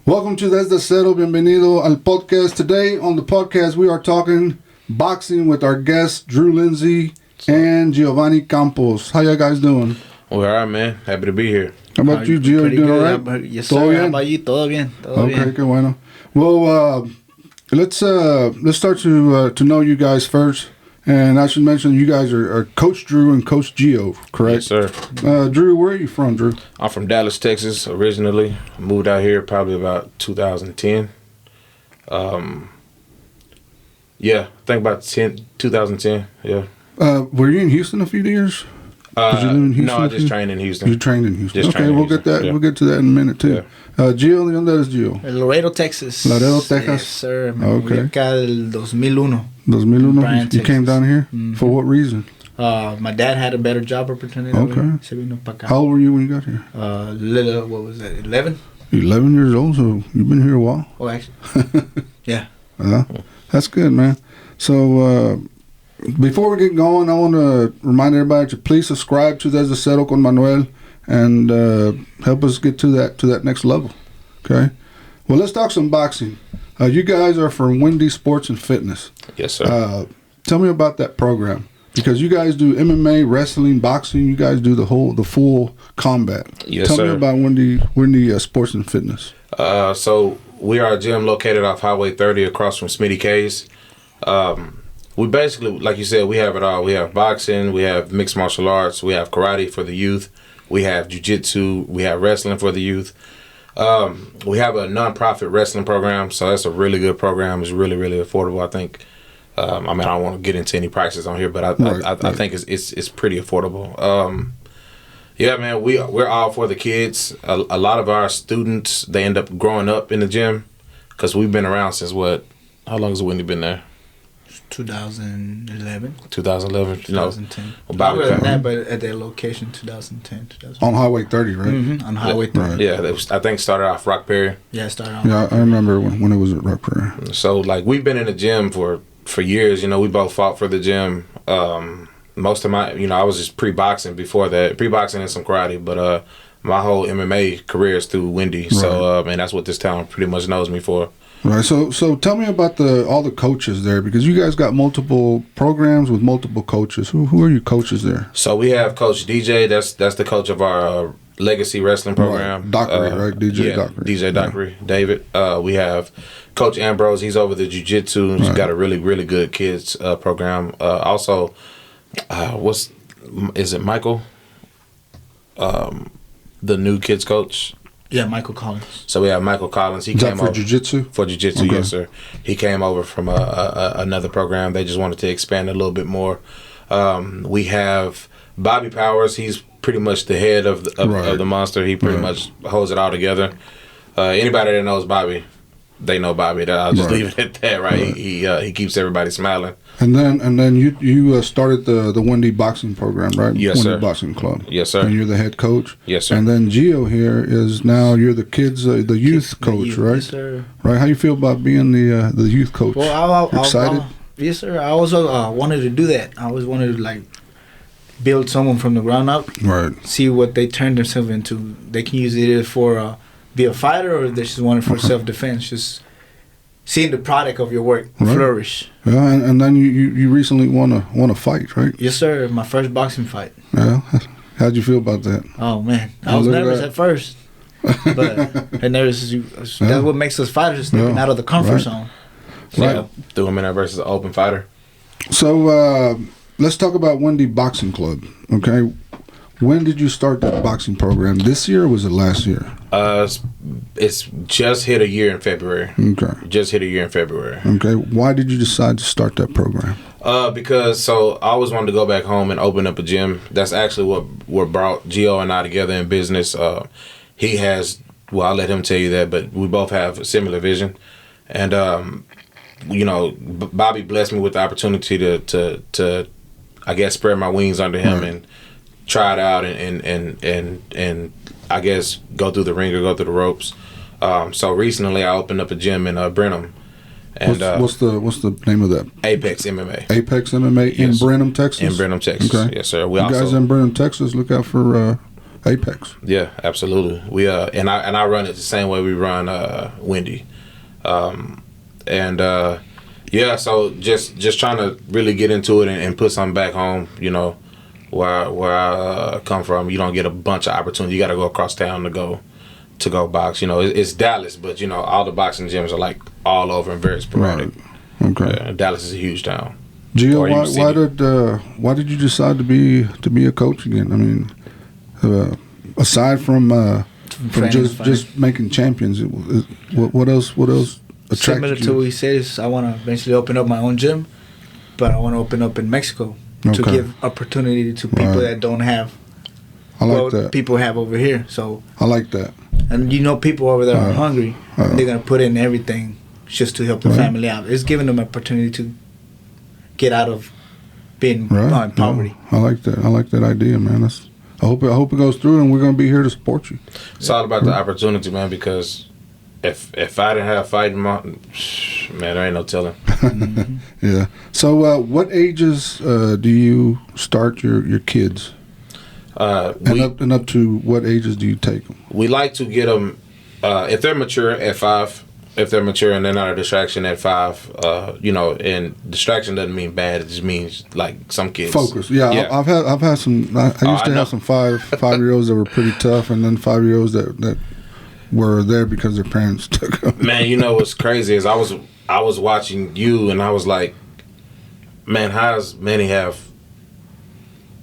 Welcome to Desde Cero. Bienvenido al podcast. Today on the podcast, we are talking boxing with our guests, Drew Lindsey and Giovanni Campos. How you guys doing? We're all right, man. Happy to be here. How about you, Gio? You doing all right? Yes, sir. How about you? Todo bien. Todo okay, bien. qué bueno. Well, let's start to know you guys first. And I should mention you guys are Coach Drew and Coach Gio, correct? Yes, sir. Drew, where are you from, Drew? I'm from Dallas, Texas, originally. Moved out here probably about 2010. I think about 2010, yeah. Were you in Houston a few years? Did you live in Houston? No, I just trained in Houston. You trained in Houston. Just Okay, we'll get that. Yeah. We'll get to that in a minute too. Yeah. Gio, ¿de dónde eres Gio? Laredo, Texas. Laredo, Texas. Yes, sir. Okay. Acá del 2001. 2001. Bryan, You came Texas. down here Mhm. for what reason? My dad had a better job opportunity. Okay. Se vino pa' acá. How old were you when you got here? What was that? 11? 11 years old. So you've been here a while. Oh, actually. Yeah. That's good, man. So before we get going, I want to remind everybody to please subscribe to Desde Cero con Manuel and help us get to that next level. Okay. Well, let's talk some boxing. You guys are from Windy Sports and Fitness. Yes, sir. Tell me about that program, because you guys do MMA, wrestling, boxing. You guys do the full combat. Yes, Tell sir. me about Windy Sports and Fitness. So we are a gym located off Highway 30 across from Smitty K's. We basically, like you said, we have it all. We have boxing, we have mixed martial arts, we have karate for the youth, we have jiu-jitsu, we have wrestling for the youth. We have a non-profit wrestling program, so that's a really good program. It's really, really affordable, I think. I don't want to get into any prices on here, but I think it's pretty affordable. Yeah, man, we're all for the kids. A lot of our students, they end up growing up in the gym because we've been around since what? How long has Wendy been there? 2011. 2011. 2010. About Longer than that, but at that location, 2010. On Highway 30, right? Mm-hmm. On Highway 30. Right. Yeah, I think started off Rock Perry. Yeah, started on. Yeah, I remember when it was at Rock Prairie. So like we've been in the gym for years. You know, we both fought for the gym. Most of my, I was just pre-boxing before that, pre-boxing and some karate. But my whole MMA career is through Windy. So and that's what this town pretty much knows me for. Right. So tell me about all the coaches there, because you guys got multiple programs with multiple coaches. Who are your coaches there? So we have Coach DJ. That's the coach of our legacy wrestling program. Right. Dockery, right? DJ Dockery. DJ Dockery. Yeah. David. We have Coach Ambrose. He's over the jiu-jitsu. He's got a really, really good kids program. Also, is it Michael? The new kids coach. Yeah, Michael Collins. So we have Michael Collins. He Is came that for over jiu-jitsu? For jiu-jitsu, Okay. yes, sir. He came over from another program. They just wanted to expand a little bit more. We have Bobby Powers. He's pretty much the head of the monster. He pretty much holds it all together. Anybody that knows Bobby, they know Bobby. I'll just leave it at that. Right? He keeps everybody smiling. And then you started the Windy Boxing program, right? Yes, Windy sir. Boxing Club. Yes, sir. And you're the head coach. Yes, sir. And then Gio here is now you're the kids, the youth coach, right? Yes, sir. Right. How you feel about being the youth coach? Well, Excited? Yes, sir. I also wanted to do that. I always wanted to build someone from the ground up. Right. See what they turn themselves into. They can use it either for be a fighter, or they just want it for self-defense. Just seeing the product of your work flourish. Yeah, and then you recently won a fight, right? Yes, sir. My first boxing fight. Yeah. How'd you feel about that? Oh man, I was nervous at first, but that's what makes us fighters, stepping out of the comfort zone. Right. Threw him in there versus an open fighter. So let's talk about Windy Boxing Club. Okay. When did you start that boxing program? This year or was it last year? It's just hit a year in February. Okay. Just hit a year in February. Okay. Why did you decide to start that program? Because I always wanted to go back home and open up a gym. That's actually what brought Gio and I together in business. He has, well, I'll let him tell you that, but we both have a similar vision. And, Bobby blessed me with the opportunity to I guess, spread my wings under him and try it out and I guess go through the ring or go through the ropes. So recently I opened up a gym in Brenham. And what's the name of that? Apex MMA. Apex MMA in Brenham, Texas. In Brenham, Texas. Okay. Yes, sir. You guys in Brenham, Texas, look out for Apex. Yeah, absolutely. We and I run it the same way we run Wendy, yeah. So just trying to really get into it and put something back home. You know, where I come from, you don't get a bunch of opportunity. You got to go across town to go box. You know, it's Dallas, but you know all the boxing gyms are like all over and very sporadic. Right. Okay. Dallas is a huge town. Gio, why did you decide to be a coach again? I mean, aside from just making champions, what else attracted Similar you? to what he says, I want to eventually open up my own gym, but I want to open up in Mexico to give opportunity to people that don't have that people have over here. So I like that. And you know, people over there are hungry. And they're gonna put in everything just to help the family out. It's giving them an opportunity to get out of being in poverty. I like that. I like that idea, man. I hope it goes through, and we're gonna be here to support you. It's all about the opportunity, man. Because if I didn't have fighting, man, there ain't no telling. Mm-hmm. Yeah. So, what ages do you start your kids? And up to what ages do you take them? We like to get them if they're mature at 5. If they're mature and they're not a distraction at 5, you know, and distraction doesn't mean bad. It just means like some kids focus. Yeah. I've had some. I used to have some 5-year-olds that were pretty tough, and then 5-year-olds that were there because their parents took them. Man, you know what's crazy is I was watching you and I was like, man, how's Manny have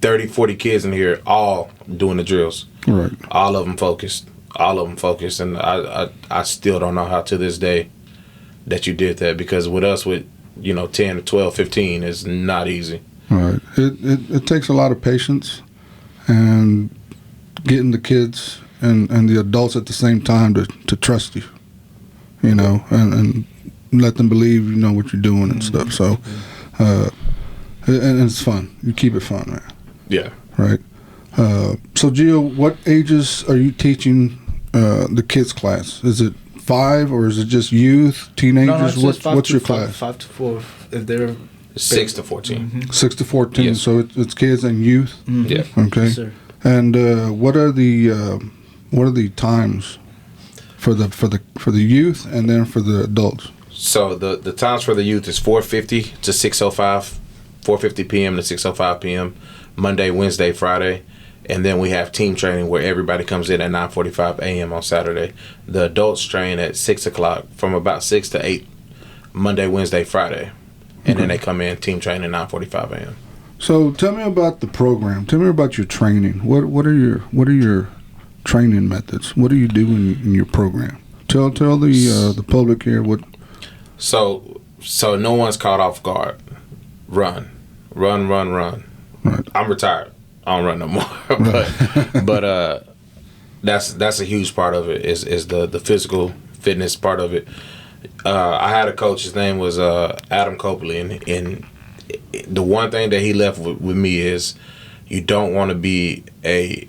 30, 40 kids in here all doing the drills? Right. All of them focused. And I still don't know how to this day that you did that, because with us, with, you know, 10 12 15 is not easy. Right. It takes a lot of patience and getting the kids and the adults at the same time to trust you, you know, and let them believe you know what you're doing and stuff. So and it's fun. You keep it fun, man. Yeah. Right. So Gio, what ages are you teaching the kids class? Is it 5 or is it just youth, teenagers? No, it's what's your class? 5 to 4. If they're 6 to 14. Mm-hmm. 6 to 14. Yes. So it's kids and youth. Mm-hmm. Yeah. Okay. Yes, sir. And what are the times for the youth and then for the adults? So the times for the youth is 4:50 to 6:05, 4:50 p.m. to 6:05 p.m. Monday, Wednesday, Friday. And then we have team training where everybody comes in at 9:45 a.m. on Saturday. The adults train at 6 o'clock from about 6 to 8 Monday, Wednesday, Friday. And then they come in team training at 9:45 a.m. So tell me about the program. Tell me about your training. What are your training methods? What do you do in your program? Tell the public here what. So no one's caught off guard. Run. Right. I'm retired. I don't run no more. but that's a huge part of it is the physical fitness part of it. I had a coach. His name was Adam Copley, and the one thing that he left with me is you don't want to be a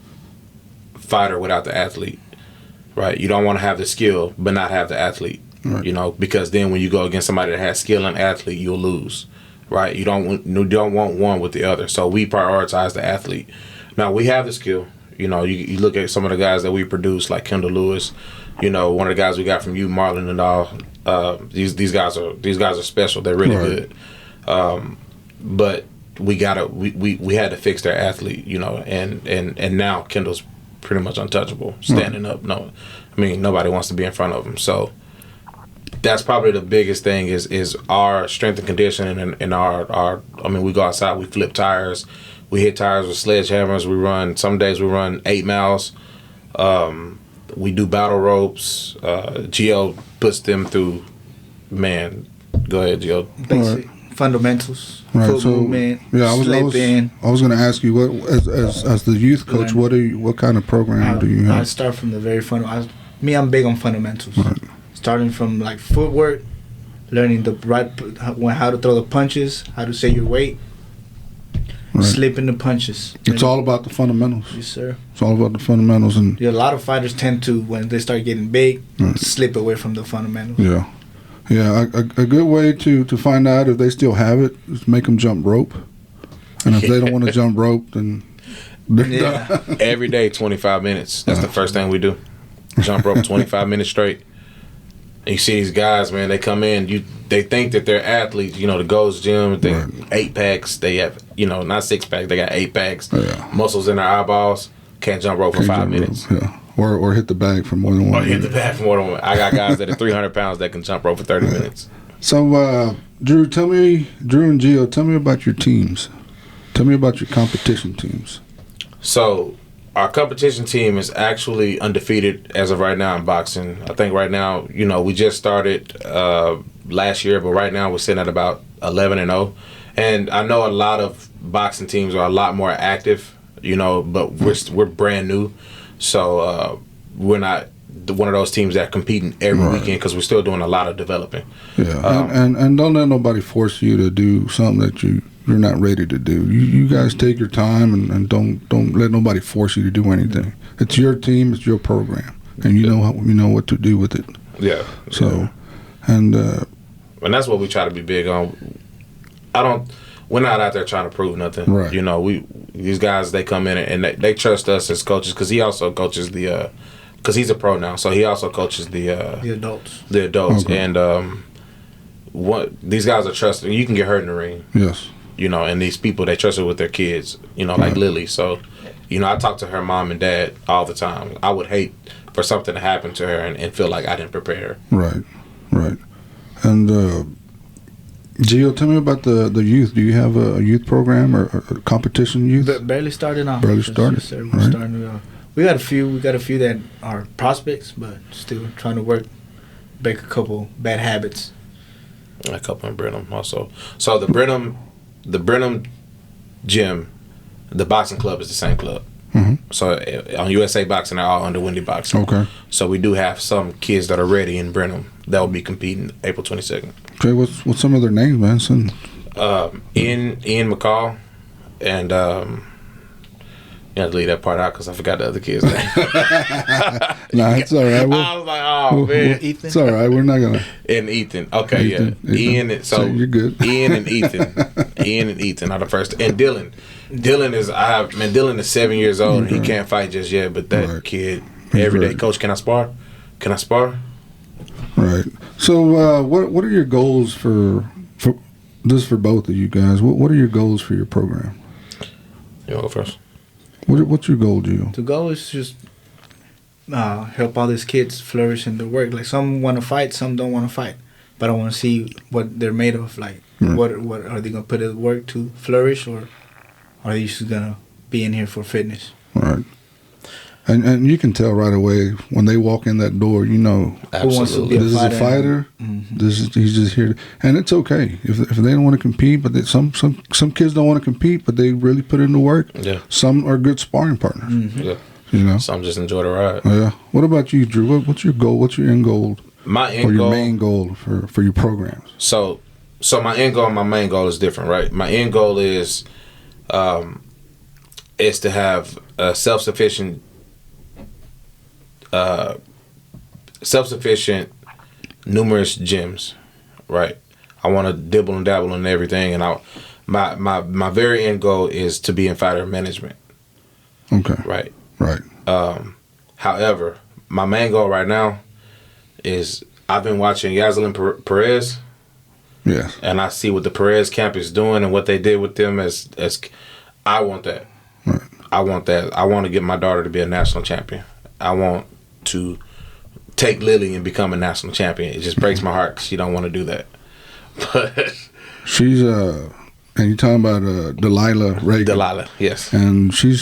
fighter without the athlete, right? You don't want to have the skill but not have the athlete, right. You know, because then when you go against somebody that has skill and athlete, you'll lose, right? You don't want one with the other. So we prioritize the athlete. Now we have the skill. You know, you look at some of the guys that we produce, like Kendall Lewis. You know, one of the guys we got from you, Marlon and all. These guys are special. They're really good. But we had to fix their athlete, you know, and now Kendall's pretty much untouchable, standing up. No, I mean nobody wants to be in front of him. So that's probably the biggest thing is our strength and conditioning and our. I mean, we go outside, we flip tires, we hit tires with sledgehammers. We run. Some days we run 8 miles. We do battle ropes. Gio puts them through. Man, go ahead, Gio. Basic fundamentals, right. foot movement, I was going to ask you, what as the youth coach, what kind of program do you have? I start from the very I'm big on fundamentals. Right. Starting from like footwork, learning how to throw the punches, how to say your weight, slipping the punches. It's all about the fundamentals. Yes, sir. It's all about the fundamentals, and a lot of fighters tend to, when they start getting big, slip away from the fundamentals. Yeah. A good way to find out if they still have it is make them jump rope, and if they don't want to jump rope, then Yeah. Every day, 25 minutes. That's the first thing we do. Jump rope 25 minutes straight. And you see these guys, man, they come in, they think that they're athletes, you know, the Gold's Gym, they 8-packs, they have, you know, not 6-pack, they got 8-packs, muscles in their eyeballs, can't jump rope for 5 minutes. Or hit the bag for more than one. Or hit the bag for more than one. I got guys that are 300 pounds that can jump rope for 30 minutes. So, Drew and Gio, tell me about your teams. Tell me about your competition teams. So, our competition team is actually undefeated as of right now in boxing. I think right now, you know, we just started last year, but right now we're sitting at about 11-0. And I know a lot of boxing teams are a lot more active, you know, but we're brand new. So we're not one of those teams that are competing every weekend because we're still doing a lot of developing. Yeah, and don't let nobody force you to do something that you're not ready to do. You guys take your time and don't let nobody force you to do anything. It's your team, it's your program, and you know what to do with it. Yeah. So, and that's what we try to be big on. We're not out there trying to prove nothing. Right. You know, these guys, they come in and they trust us as coaches because he also coaches because he's a pro now, so he also coaches the adults. The adults, okay. and these guys are trusted. You can get hurt in the ring. Yes. You know, and these people, they trust her with their kids. You know, like Lily. So, you know, I talk to her mom and dad all the time. I would hate for something to happen to her and feel like I didn't prepare her. Right. And Gio, tell me about the youth. Do you have a youth program or a competition youth? Barely started off. Barely started. We got a few that are prospects, but still trying to break a couple bad habits. A couple in Brenham also. So the Brenham gym, the boxing club is the same club. Mm-hmm. So on USA Boxing, they're all under Wendy Boxing. Okay. So we do have some kids that are ready in Brenham that will be competing April 22nd. Okay, what's some of their names, man? Ian McCall, and you have to leave that part out because I forgot the other kid's name. Nah, it's all right. I was like, oh man, Ethan. It's all right. We're not gonna. And Ethan. Okay, Ethan. Ian. So you're good. Ian and Ethan are the first. And Dylan. Dylan is 7 years old and he can't fight just yet. But that kid, every day, Coach, can I spar? Can I spar? Right. So, what are your goals for this for both of you guys? What are your goals for your program? You want to go first? What's your goal, Gio? The goal is just help all these kids flourish in their work. Like some want to fight, some don't want to fight, but I want to see what they're made of. Like what are they gonna put in work to flourish, or are they just gonna be in here for fitness? Right. And you can tell right away when they walk in that door, you know, absolutely, this is a fighter. Mm-hmm. He's just here, and it's okay if they don't want to compete. But some kids don't want to compete, but they really put in the work. Yeah. Some are good sparring partners. Mm-hmm. Yeah. You know. Some just enjoy the ride. Yeah. What about you, Drew? What's your goal? What's your end goal? My end goal, goal, main goal for your programs. So my end goal and my main goal is different, right? My end goal is to have a self-sufficient, numerous gyms, right? I want to dibble and dabble in everything, and my very end goal is to be in fighter management. Okay. Right. Right. However, my main goal right now is I've been watching Yazlin Perez. Yes. And I see what the Perez camp is doing and what they did with them as I want that. Right. I want that. I want to get my daughter to be a national champion. I want to take Lily and become a national champion. It just breaks my heart 'cause she don't want to do that. But she's and you're talking about Delilah Reagan. Delilah, yes. And she's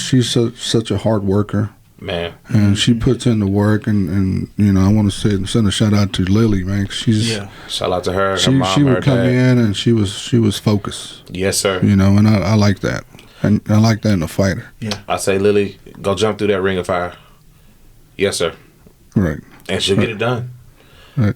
such a hard worker. Man. And she puts in the work, and you know, I want to send a shout out to Lily, man. Shout out to her. She would come in and she was focused. Yes, sir. You know, and I like that, and I like that in a fighter. Yeah. I say, Lily, go jump through that ring of fire. Yes, sir. Right. And she'll get it done. Right.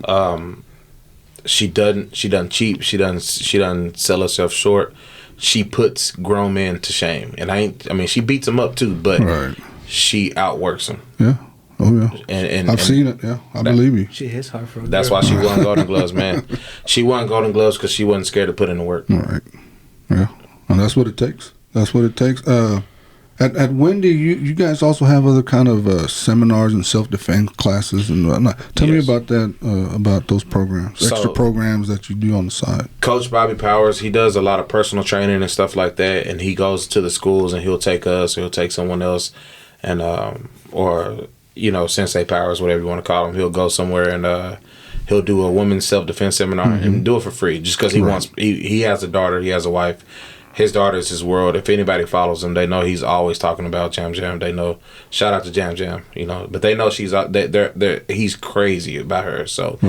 She doesn't cheat. She doesn't sell herself short. She puts grown men to shame, and she beats them up too, but. Right. She outworks him. Yeah. Oh yeah. And I've seen it. Yeah, I believe you. She hits hard for a That's girl. why she won Golden Gloves, man. She won Golden Gloves because she wasn't scared to put in the work. All right. Yeah, and that's what it takes. That's what it takes. At Wendy, you guys also have other kind of seminars and self-defense classes and whatnot. Tell me about that, about those programs, extra programs that you do on the side. Coach Bobby Powers, he does a lot of personal training and stuff like that, and he goes to the schools and he'll take us, or he'll take someone else, and or Sensei Powers, whatever you want to call him. He'll go somewhere and he'll do a women's self-defense seminar and do it for free, just because he wants. He has a daughter, he has a wife. His daughter is his world. If anybody follows him, they know he's always talking about Jam Jam. They know, shout out to Jam Jam, but they know she's he's crazy about her. So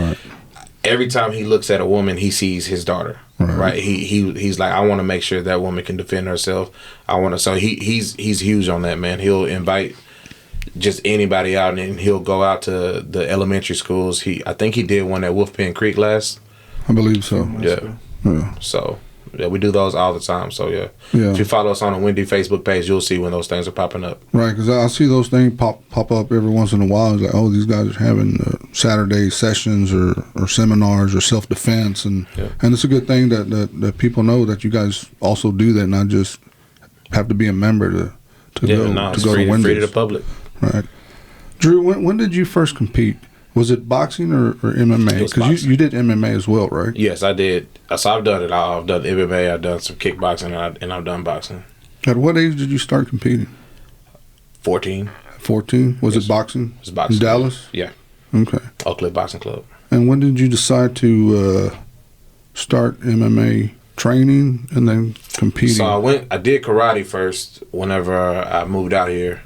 every time he looks at a woman, he sees his daughter. Right? He's like, I want to make sure that woman can defend herself. So he's huge on that, man. He'll invite just anybody out, and he'll go out to the elementary schools. I think he did one at Wolfpen Creek last. I believe so. Yeah. So. Yeah, we do those all the time. So, yeah. If you follow us on the Wendy Facebook page, you'll see when those things are popping up. Right, because I see those things pop up every once in a while. It's like, oh, these guys are having Saturday sessions or seminars or self-defense. And it's a good thing that people know that you guys also do that, not just have to be a member to go to Wendy's. Free to the public. Right. Drew, when did you first compete? Was it boxing or MMA? Because you did MMA as well, right? Yes, I did. So I've done it all. I've done MMA, I've done some kickboxing, and I've done boxing. At what age did you start competing? 14. 14? Was it boxing? It was boxing. In Dallas? Yeah. Okay. Oak Cliff Boxing Club. And when did you decide to start MMA training and then competing? So I did karate first whenever I moved out here.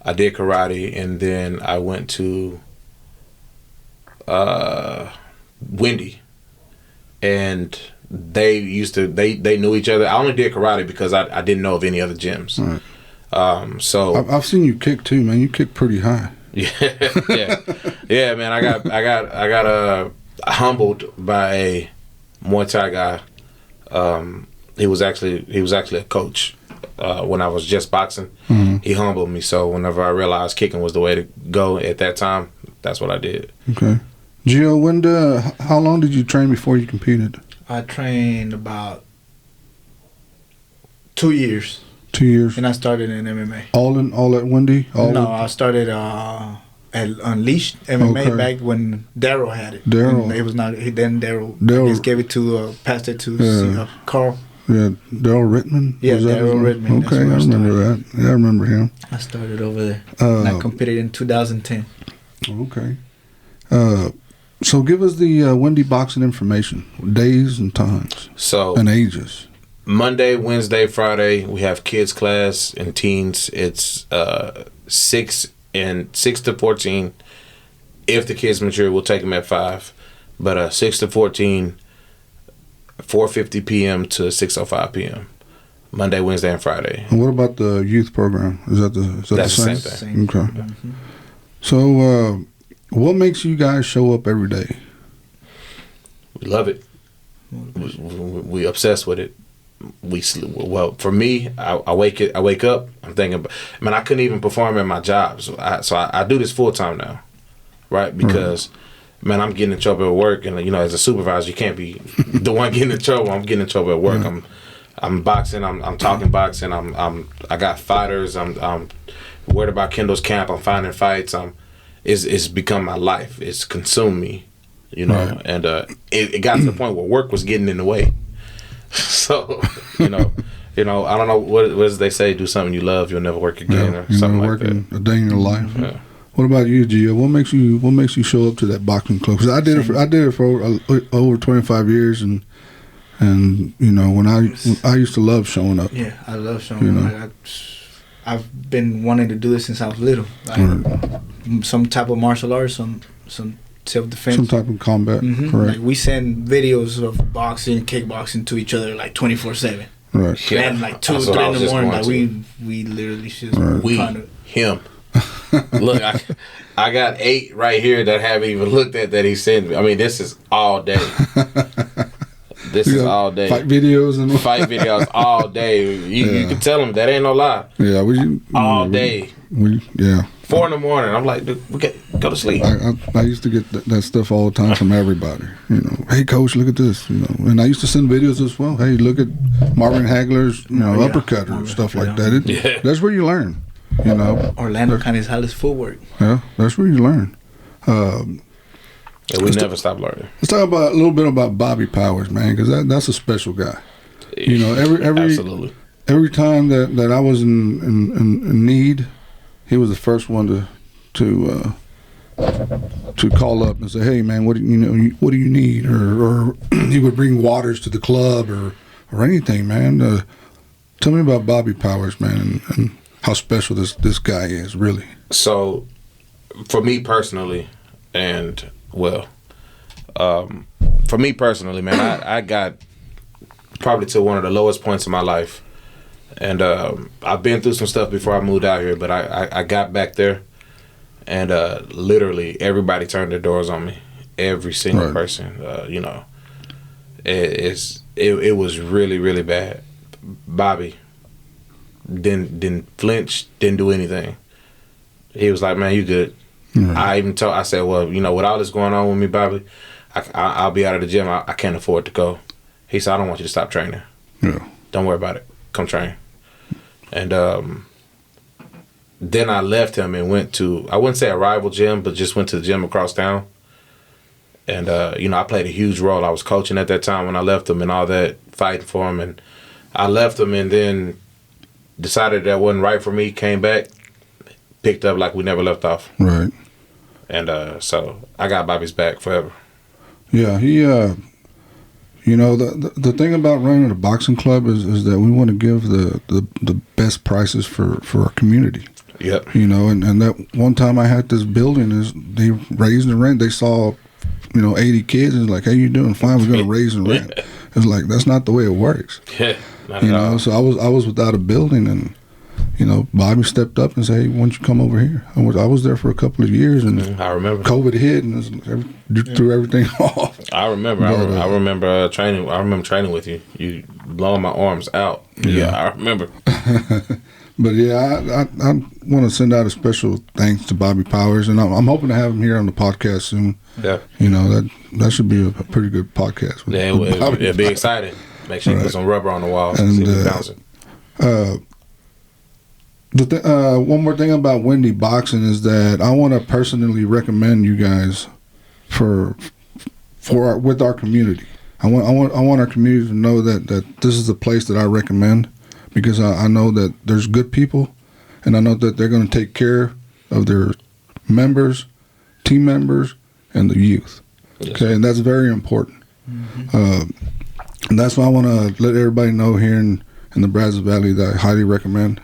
I did karate, and then I went to Wendy, and they knew each other. I only did karate because I didn't know of any other gyms. Right. So I've seen you kick too, man. You kick pretty high. Yeah, man. I got humbled by a Muay Thai guy. He was actually a coach. When I was just boxing, he humbled me. So whenever I realized kicking was the way to go at that time, that's what I did. Okay. Gio, how long did you train before you competed? I trained about 2 years. 2 years. And I started in MMA. All at Wendy? I started at Unleashed MMA back when Daryl had it. Daryl. It was not. Then Daryl just gave it to passed it to Carl. Yeah, Daryl Rittman? Yeah, Daryl Rittman. Okay, I remember that. Yeah, I remember him. I started over there. And I competed in 2010. Okay. So give us the Wendy boxing information, days and times, and ages. Monday, Wednesday, Friday, we have kids class and teens. It's 6 to 14. If the kids mature, we'll take them at 5. But 6 to 14. 4:50 p.m. to 6:05 p.m. Monday, Wednesday, and Friday. And what about the youth program? Is that the same thing? Okay. Mm-hmm. So, what makes you guys show up every day? We love it. We obsessed with it. For me, I wake up. I'm thinking, man, I couldn't even perform at my job. So I do this full time now, right? Because. Man, I'm getting in trouble at work, and as a supervisor, you can't be the one getting in trouble. I'm getting in trouble at work. I'm boxing. I'm talking boxing. I got fighters. I'm worried about Kendall's camp. I'm finding fights. It's become my life. It's consumed me, Right. And it got to the point where work was getting in the way. So I don't know what does they say? Do something you love, you'll never work again, or something like that. A day in your life. Yeah. What about you, Gio? What makes you show up to that boxing club? Because I did it for over 25 years, and when I used to love showing up. Yeah, I love showing up. I've been wanting to do this since I was little. Some type of martial arts, some self-defense, some type of combat. Mm-hmm. Correct. Like we send videos of boxing, kickboxing to each other 24/7. Right. Yeah, and 2 or 3 in the morning. We literally just trying to him. Look, I got 8 right here that haven't even looked at that he sent me. I mean, this is all day. This is all day. Fight videos all day. You can tell them that ain't no lie. Yeah, all day. 4 in the morning. I'm like, dude, Go to sleep. I used to get that stuff all the time from everybody. You know, hey coach, look at this. You know, and I used to send videos as well. Hey, look at Marvin Hagler's uppercut or stuff like that. That's where you learn. You know, Orlando Canizales footwork. Yeah, that's where you learn. We never stop learning. Let's talk about a little bit about Bobby Powers, man, because that's a special guy. You know, Absolutely. every time that I was in need, he was the first one to call up and say, "Hey, man, what do you need?" Or he would bring waters to the club or anything, man. Tell me about Bobby Powers, man, and how special this guy is, really. So, for me personally, and for me personally, man, I got probably to one of the lowest points in my life, and I've been through some stuff before I moved out here, but I got back there, and literally everybody turned their doors on me, every single person. You know, it was really, really bad. Bobby didn't flinch, didn't do anything. He was like, "Man, you good." I said, "Well, you know, with all this going on with me, Bobby, I'll be out of the gym. I can't afford to go." He said, "I don't want you to stop training. Yeah. Don't worry about it. Come train." And then I left him and went to, I wouldn't say a rival gym, but just went to the gym across town. And, you know, I played a huge role. I was coaching at that time when I left him and all that, fighting for him. And I left him and then decided that wasn't right for me, came back, picked up like we never left off. Right. And so I got Bobby's back forever. Yeah, he, you know, the thing about running a boxing club is that we want to give the best prices for our community. Yep. You know, and that one time I had this building, they raised the rent. They saw, you know, 80 kids and like, "Hey, you doing fine? We're going to raise the rent." It's like, that's not the way it works. Yeah, not you at know, all. so I was without a building, and you know, Bobby stepped up and said, "Hey, why don't you come over here?" I was there for a couple of years, and I remember COVID hit and threw everything off. I remember. I remember training. I remember training with you. You blowing my arms out. Yeah, I remember. But yeah, I want to send out a special thanks to Bobby Powers, and I'm hoping to have him here on the podcast soon. Yeah, you know that should be a pretty good podcast. It'll be exciting. Make sure you put some rubber on the wall and see it bouncing. One more thing about Wendy Boxing is that I want to personally recommend you guys with our community. I want our community to know that this is a place that I recommend, because I know that there's good people, and I know that they're going to take care of their members, team members, and the youth. Yes. Okay, and that's very important. Mm-hmm. And that's why I want to let everybody know here in the Brazos Valley that I highly recommend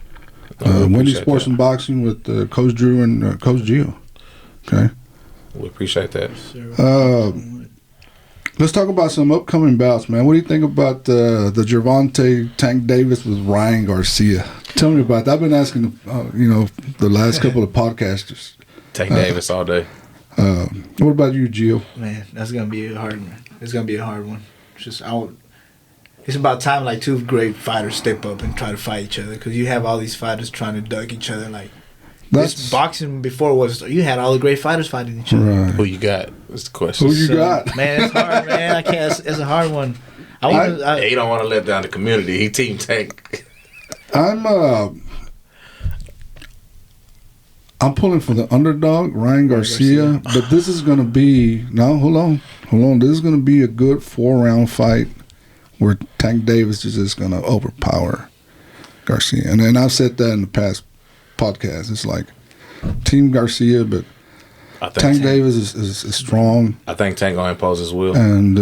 Wendy Sports and Boxing with Coach Drew and Coach Gio. Okay, we appreciate that. Let's talk about some upcoming bouts, man. What do you think about the Gervonta Tank Davis with Ryan Garcia? Tell me about that. I've been asking, you know, the last couple of podcasters. Tank Davis all day. What about you, Gio? Man, that's gonna be a hard one. It's gonna be a hard one. It's about time like two great fighters step up and try to fight each other, because you have all these fighters trying to duck each other. Like this boxing before you had all the great fighters fighting each other. Right. Who you got? That's the question. Who you got? Man, it's hard, man. I can't. It's a hard one. He don't want to let down the community. He Team Tank. I'm pulling for the underdog, Ryan Garcia, but this is going to be hold on. This is going to be a good 4-round fight where Tank Davis is just going to overpower Garcia. And then I've said that in the past podcast. It's like Team Garcia, but Tank Davis is strong. I think Tank gonna impose his will. And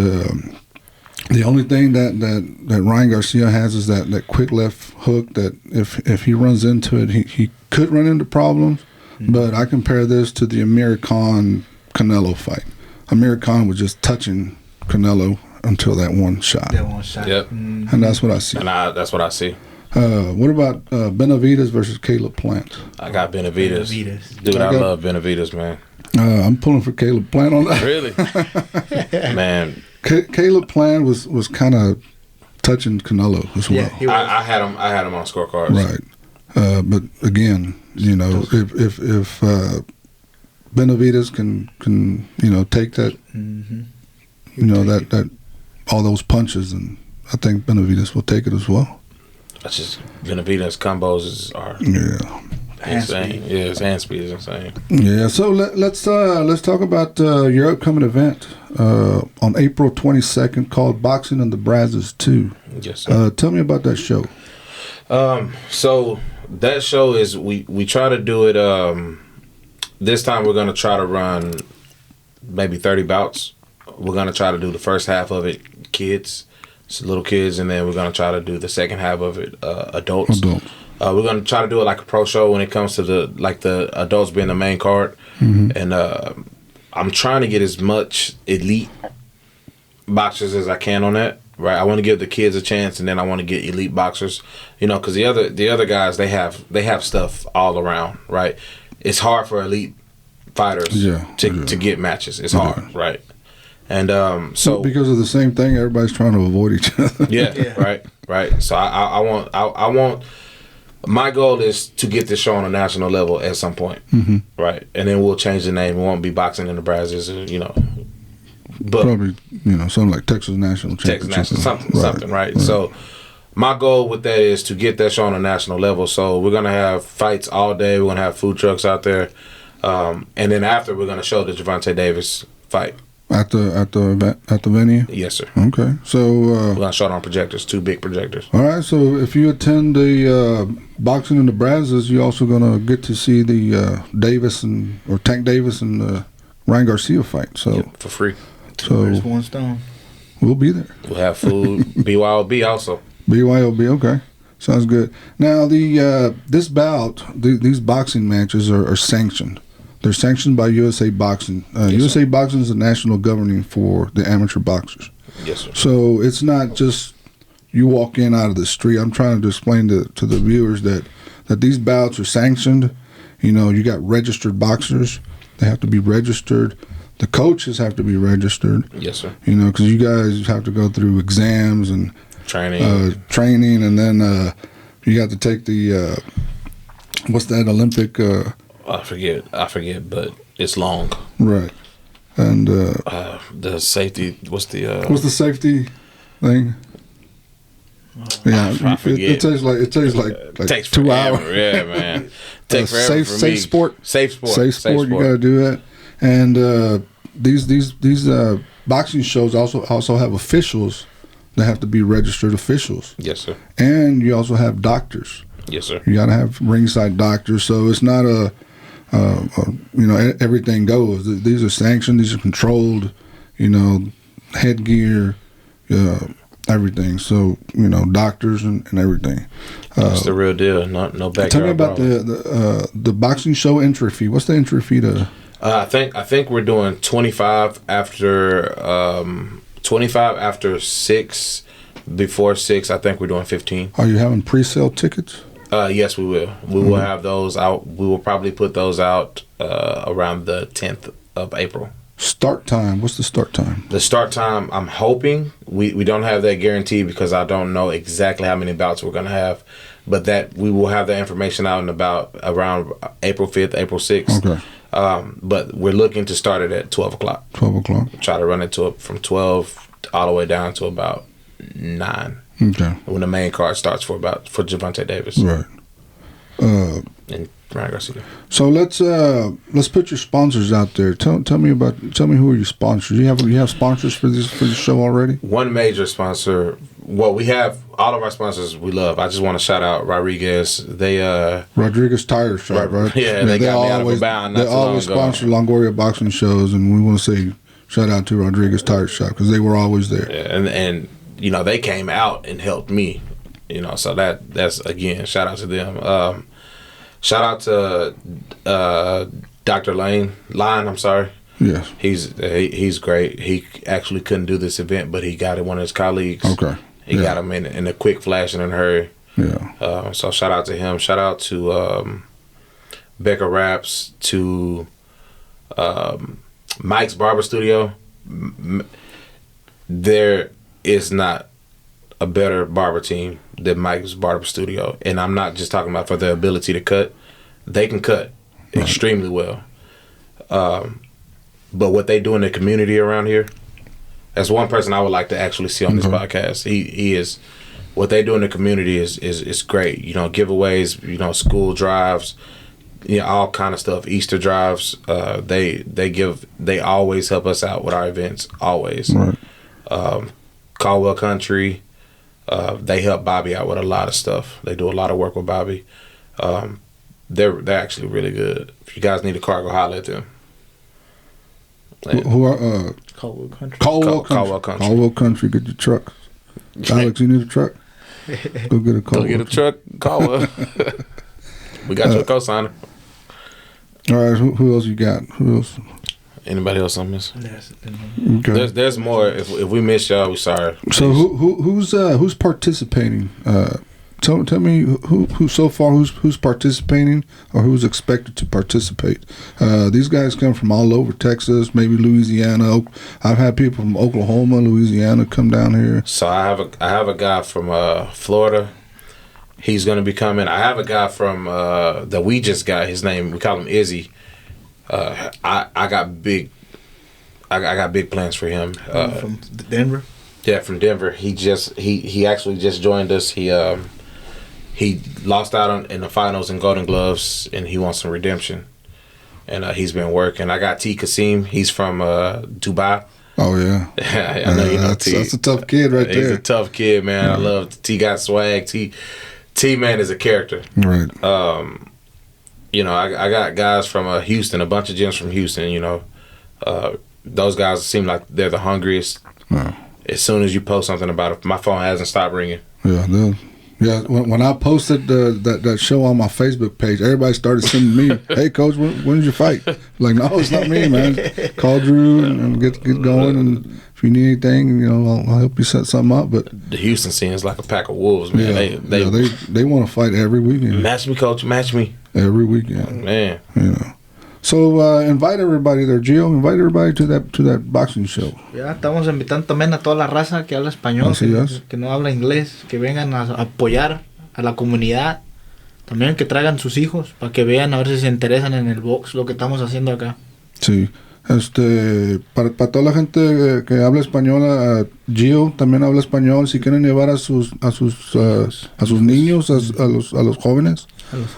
the only thing that Ryan Garcia has is that quick left hook that if he runs into it, he could run into problems. Mm-hmm. But I compare this to the Amir Khan Canelo fight. Amir Khan was just touching Canelo until that one shot. Yep. And that's what I see. And that's what I see. What about Benavidez versus Caleb Plant? I got Benavidez. Dude, I love Benavidez, man. I'm pulling for Caleb Plant on that. Really? Man. Caleb Plant was kind of touching Canelo as well. Yeah, I had him on scorecards. Right. But again, you know, if Benavides can take that, that all those punches, and I think Benavides will take it as well. That's just Benavides combos are insane. Yeah, his hand speed is insane. Yeah, so let's talk about your upcoming event on April 22nd called Boxing and the Brazos 2. Yes, sir. Tell me about that show. So that show is we try to do it. This time we're gonna try to run maybe 30 bouts. We're gonna try to do the first half of it kids, so little kids, and then we're gonna try to do the second half of it adults. We're gonna try to do it like a pro show when it comes to the adults being the main card, and I'm trying to get as much elite boxers as I can on that. Right, I want to give the kids a chance, and then I want to get elite boxers. Because the other guys they have stuff all around. Right, it's hard for elite fighters to get matches. It's hard, right? And so because of the same thing, everybody's trying to avoid each other. Right. So I want. My goal is to get this show on a national level at some point, right? And then we'll change the name. It won't be Boxing in the Brazos, but probably something like Texas National Championship, something, right? So my goal with that is to get that show on a national level. So we're gonna have fights all day. We're gonna have food trucks out there, and then after we're gonna show the Gervonta Davis fight at the venue. Yes, sir. Okay, so we're gonna show it on projectors, 2 big projectors. All right. So if you attend the Boxing in the Brazos, you're also gonna get to see the Tank Davis and the Ryan Garcia fight. So for free. So one stone. We'll be there. We'll have food. BYOB also. BYOB, okay. Sounds good. Now this bout, these boxing matches are sanctioned. They're sanctioned by USA Boxing. USA Boxing is the national governing for the amateur boxers. Yes, sir. So it's not just you walk in out of the street. I'm trying to explain to the viewers that these bouts are sanctioned. You got registered boxers. They have to be registered. The coaches have to be registered. Yes, sir. Because you guys have to go through exams and training, and then you have to take the what's that Olympic? I forget, but it's long. Right, and the safety. What's the safety thing? Yeah, I forget. It takes like 2 hours. Yeah, man. Takes forever for me. Safe sport. You got to do that. And these boxing shows also have officials that have to be registered officials. Yes, sir. And you also have doctors. Yes, sir. You got to have ringside doctors. So it's not everything goes. These are sanctioned. These are controlled. Headgear, everything. So doctors and everything. That's the real deal. No backyard. Tell me about the boxing show entry fee. What's the entry fee to? I think we're doing 25 after 6. Before 6, I think we're doing 15. Are you having pre-sale tickets? Yes, we will. We will have those out. We will probably put those out around the 10th of April. Start time. What's the start time? The start time, I'm hoping, we don't have that guarantee because I don't know exactly how many bouts we're going to have, but that we will have the information out and about around April 5th, April 6th. Okay. But we're looking to start it at 12 o'clock. 12 o'clock. Try to run it from 12 all the way down to about 9. Okay. When the main card starts for Gervonta Davis. Right. And Ryan Garcia. So let's put your sponsors out there. Tell me who are your sponsors. You have sponsors for this show already? One major sponsor. Well, we have all of our sponsors we love. I just want to shout out Rodriguez. Rodriguez Tire Shop, right? Yeah, they got me out of a bound. They always sponsor Longoria boxing shows, and we want to say shout out to Rodriguez Tire Shop because they were always there. Yeah, and they came out and helped me. So that's again shout out to them. Shout out to Dr. Line. I'm sorry. Yes. He's great. He actually couldn't do this event, but he got one of his colleagues. Okay. He got him in a quick flash and in a hurry. Yeah. So shout out to him. Shout out to Becca Raps, to Mike's Barber Studio. There is not a better barber team than Mike's Barber Studio, and I'm not just talking about for their ability to cut. They can cut extremely well. But what they do in the community around here, that's one person I would like to actually see on this podcast. He is, what they do in the community is great. You know, giveaways, you know, school drives, you know, all kind of stuff. Easter drives. They always help us out with our events. Always. Right. Caldwell Country. They help Bobby out with a lot of stuff. They do a lot of work with Bobby. They're actually really good. If you guys need a car, go holler at them. Who are Caldwell Country. Caldwell Country. Get your truck. Alex, you need a truck? Go get a Caldwell. Go get a truck. Caldwell. We got your co-signer. All right. Who else you got? Who else? Anybody else I miss? Okay. There's more. If we miss y'all, we sorry. So who's participating? Tell me who so far who's participating or who's expected to participate. These guys come from all over Texas, maybe Louisiana. I've had people from Oklahoma, Louisiana come down here. So I have a guy from Florida. He's going to be coming. I have a guy from that we just got. His name, we call him Izzy. I got big plans for him. From Denver. Yeah, from Denver. He actually just joined us. He lost out in the finals in Golden Gloves, and he wants some redemption. And he's been working. I got T. Kasim. He's from Dubai. Oh, yeah. I know you know T. That's a tough kid right there. He's a tough kid, man. I love T. Got swag. T man is a character. Right. You know, I got guys from Houston, a bunch of gyms from Houston, you know. Those guys seem like they're the hungriest. Yeah. As soon as you post something about it, my phone hasn't stopped ringing. Yeah, yeah. When I posted that show on my Facebook page, everybody started sending me, "Hey, Coach, when did you fight?" Like, no, it's not me, man. Call Drew and get going, and if you need anything, you know, I'll help you set something up. But the Houston scene is like a pack of wolves, man. They want to fight every weekend. Match me, Coach. Match me every weekend, man. You know. So invite everybody there, Gio. Invite everybody to that boxing show. Ya estamos invitando también a toda la raza que habla español, que no habla inglés, que vengan a apoyar a la comunidad. También que traigan sus hijos para que vean a ver si se interesan en el box, lo que estamos haciendo acá. Sí. Para toda la gente que habla español, Gio también habla español. Si quieren llevar a sus niños, a los jóvenes,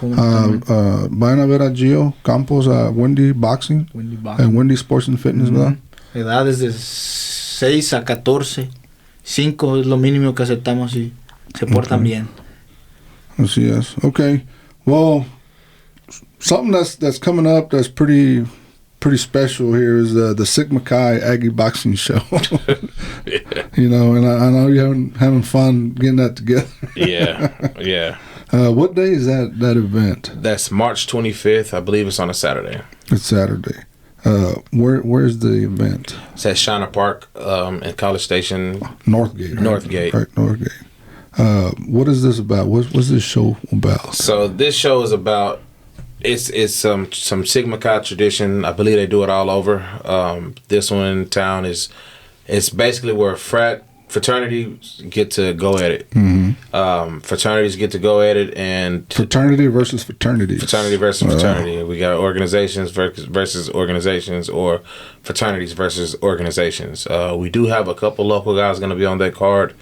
vayan a ver a Gio Campos, a Wendy Boxing, en Wendy Sports and Fitness, ¿verdad? Edades de 6 a 14, 5 es lo mínimo que aceptamos y se portan bien. Así es. Okay. Well, something that's coming up that's pretty special here is the Sigma Chi Aggie Boxing Show. Yeah. You know, and I know you're having fun getting that together. Yeah. What day is that event? That's March 25th. I believe it's on a Saturday. It's Saturday. Where's the event? It's at Shiner Park in College Station. Northgate. Right, Northgate. What is this about? What's this show about? So this show is about it's some Sigma Chi tradition. I believe they do it all over. This one in town it's basically where fraternities get to go at it. Mm-hmm. Fraternities get to go at it, and fraternity versus fraternities. Fraternity versus fraternity. We got organizations versus organizations, or fraternities versus organizations. We do have a couple local guys going to be on that card.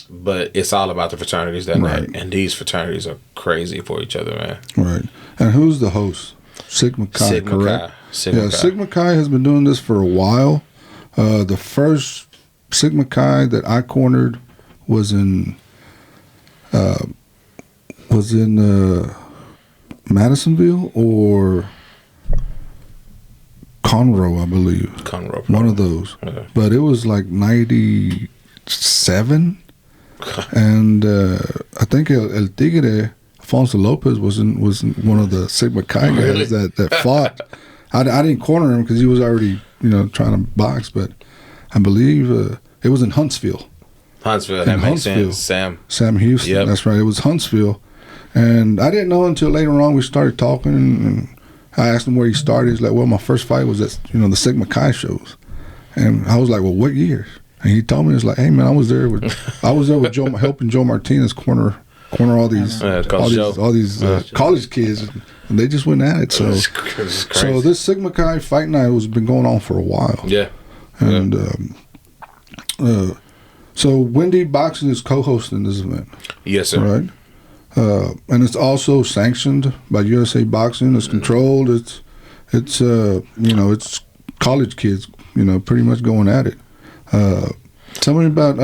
But it's all about the fraternities that night, and these fraternities are crazy for each other, man. Right. And who's the host? Sigma Chi, correct? Sigma Chi. Sigma Chi has been doing this for a while. The first Sigma Chi that I cornered was in Madisonville or Conroe, I believe. Conroe. One of those. Yeah. But it was like 97. And I think El Tigre, Alfonso Lopez, was one of the Sigma Chi guys that fought. I didn't corner him because he was already, trying to box, but I believe it was in Huntsville. That makes sense. Sam Houston, yep. That's right. It was Huntsville. And I didn't know until later on we started talking, and I asked him where he started. He's like, well, my first fight was at, the Sigma Chi shows. And I was like, well, what years? And he told me, it's like, hey, man, I was there with Joe, helping Joe Martinez corner corner all these college kids, and they just went at it. So this Sigma Chi Fight Night has been going on for a while. Yeah. And so Wendy Boxing is co-hosting this event. Yes, sir. Right. And it's also sanctioned by USA Boxing. It's controlled. It's it's college kids, pretty much going at it. Tell me about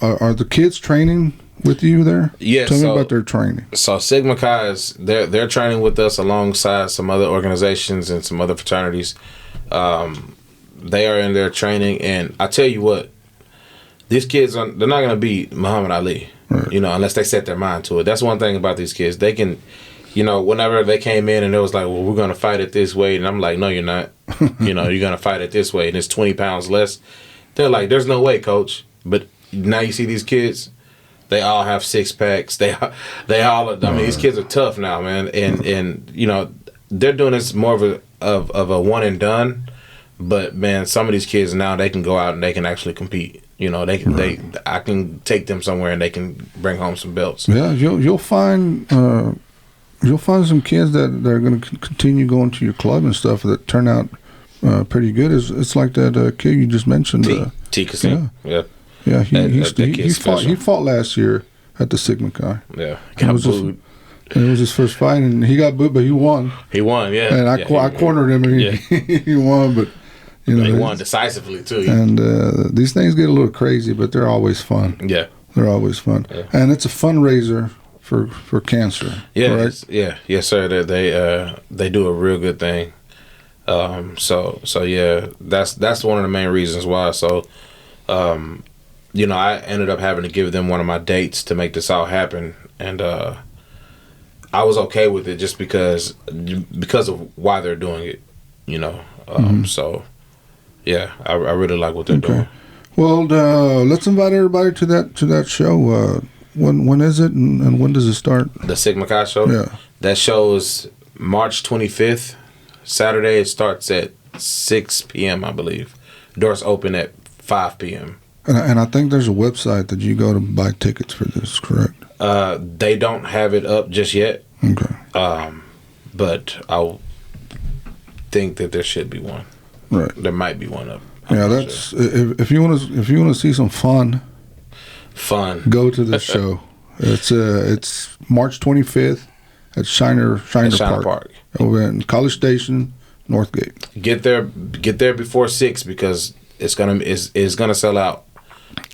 are the kids training with you there? Yeah. Tell me about their training. So Sigma Chi is they're training with us alongside some other organizations and some other fraternities. They are in their training, and I tell you what, these kids they're not gonna beat Muhammad Ali. Right. Unless they set their mind to it. That's one thing about these kids. They can, whenever they came in and it was like, well, we're going to fight it this way. And I'm like, no, you're not. You're going to fight it this way. And it's 20 pounds less. They're like, there's no way, coach. But now you see these kids, they all have six packs. They all, I mean, these kids are tough now, man. And they're doing this more of a one and done. But, man, some of these kids now, they can go out and they can actually compete. I can take them somewhere and they can bring home some belts. Yeah, you'll find some kids that are going to continue going to your club and stuff that turn out pretty good. It's like that kid you just mentioned. T. Kasim. Yeah. Yeah. He fought last year at the Sigma Chi. Yeah. Got booed. It was his first fight, and he got booed, but he won. He won, yeah. And I cornered him, and he won, but. He won decisively too. And these things get a little crazy, but they're always fun. Yeah, they're always fun. Yeah. And it's a fundraiser for cancer. Yeah, right? Yes, sir. They do a real good thing. So yeah, that's one of the main reasons why. So, I ended up having to give them one of my dates to make this all happen, and I was okay with it just because of why they're doing it. So. Yeah, I really like what they're doing. Well, let's invite everybody to that show. When is it and when does it start? The Sigma Chi show? Yeah. That show is March 25th. Saturday, it starts at 6 p.m., I believe. Doors open at 5 p.m. And I think there's a website that you go to buy tickets for this, correct? They don't have it up just yet. Okay. But I think that there should be one. Right. There might be one up. That's sure. If you want to see some fun, go to the show. It's March 25th at Shiner Park over in College Station, Northgate. Get there before 6 because it's gonna sell out.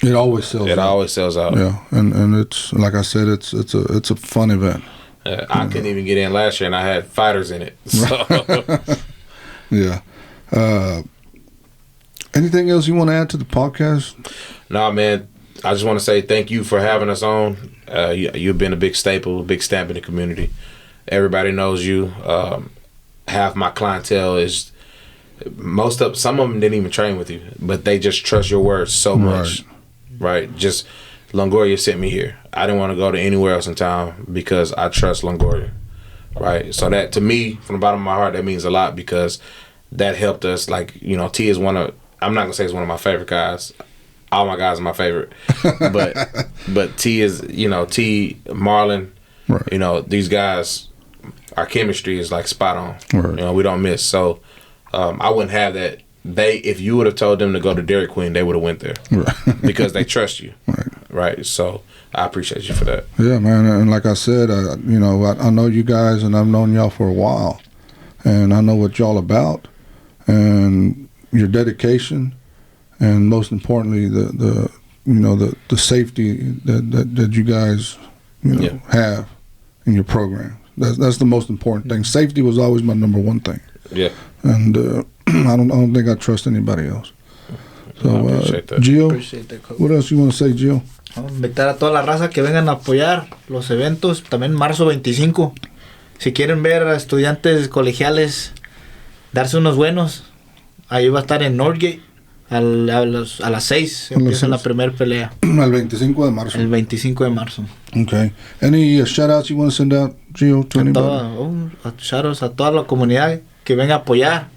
It always sells. It always sells out. Yeah, and it's like I said, it's a fun event. I couldn't even get in last year, and I had fighters in it. So. Yeah. Anything else you want to add to the podcast? No, man. I just want to say thank you for having us on. You've been a big staple, a big stamp in the community. Everybody knows you. Half my clientele is some of them didn't even train with you, but they just trust your words so much. Right? Just Longoria sent me here. I didn't want to go to anywhere else in town because I trust Longoria. Right? So that to me, from the bottom of my heart, that means a lot because that helped us. Like, T is I'm not gonna say he's one of my favorite guys. All my guys are my favorite. But T is, T, Marlon, right. These guys, our chemistry is like spot on. Right. We don't miss. So I wouldn't have that. If you would have told them to go to Dairy Queen, they would have went there. Right. Because they trust you. Right. So I appreciate you for that. Yeah, man. And like I said, I know you guys, and I've known y'all for a while, and I know what y'all about, and your dedication, and most importantly, the safety that you guys have in your program. That's the most important thing. Safety was always my number one thing. Yeah. And I don't think I trust anybody else. So, I appreciate that. Gio, appreciate that, what else you want to say, Gio? Vamos a invitar a toda la raza que vengan a apoyar los eventos. También marzo 25. Si quieren ver a estudiantes colegiales darse unos buenos, ahí va a estar en Northgate. A las 6 empieza la primera pelea. El 25 de marzo. El 25 de marzo. Okay. Any shout-outs you want to send out, Gio, to anybody? Shout-outs a toda la comunidad que venga a apoyar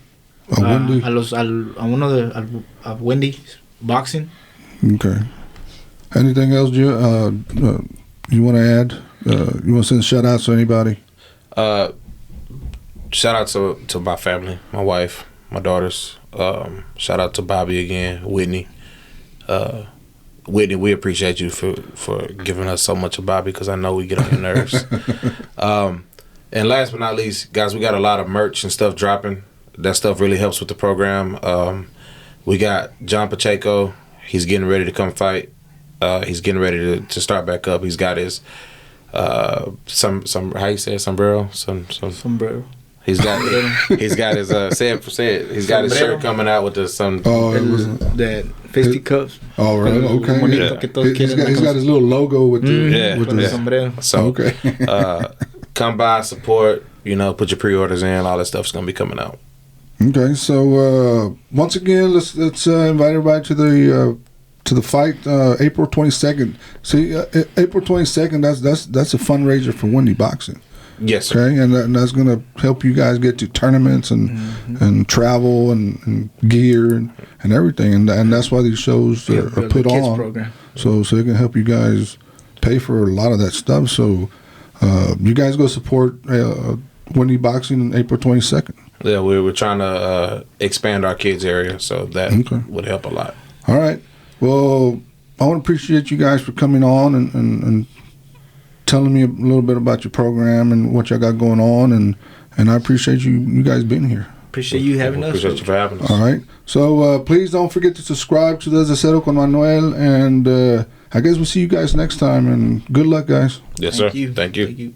a Wendy Boxing. Okay. Anything else, Gio, you want to add You want to send shout outs to anybody? Shout out to my family, my wife, my daughters. Shout out to Bobby again, Whitney. Whitney, we appreciate you for giving us so much of Bobby, because I know we get on your nerves. And last but not least, guys, we got a lot of merch and stuff dropping. That stuff really helps with the program. We got John Pacheco. He's getting ready to come fight. He's getting ready to start back up. He's got his some how you say it? Sombrero? Sombrero. He's got his say it. He's got his shirt coming out with the some. Oh, that fisticuffs. Oh, right. Okay. Yeah. He's got his little logo with the with the sombrero. So okay. Come by, support. Put your pre-orders in. All that stuff's gonna be coming out. Okay. So once again, let's invite everybody to the fight, April 22nd. See, April 22nd. That's a fundraiser for Wendy Boxing. Yes, sir. Okay, and that's going to help you guys get to tournaments and travel and gear and everything, and that's why these shows are put on. Program. So it can help you guys pay for a lot of that stuff. So you guys go support Wendy Boxing on April 22nd. Yeah, we're trying to expand our kids area, so that would help a lot. All right. Well, I want to appreciate you guys for coming on and telling me a little bit about your program and what y'all got going on, and I appreciate you guys being here. Appreciate you having us. Appreciate you for having us. All right. So please don't forget to subscribe to Desde Cero con Manuel, and I guess we'll see you guys next time, and good luck, guys. Yes, sir. Thank you. Thank you. Thank you.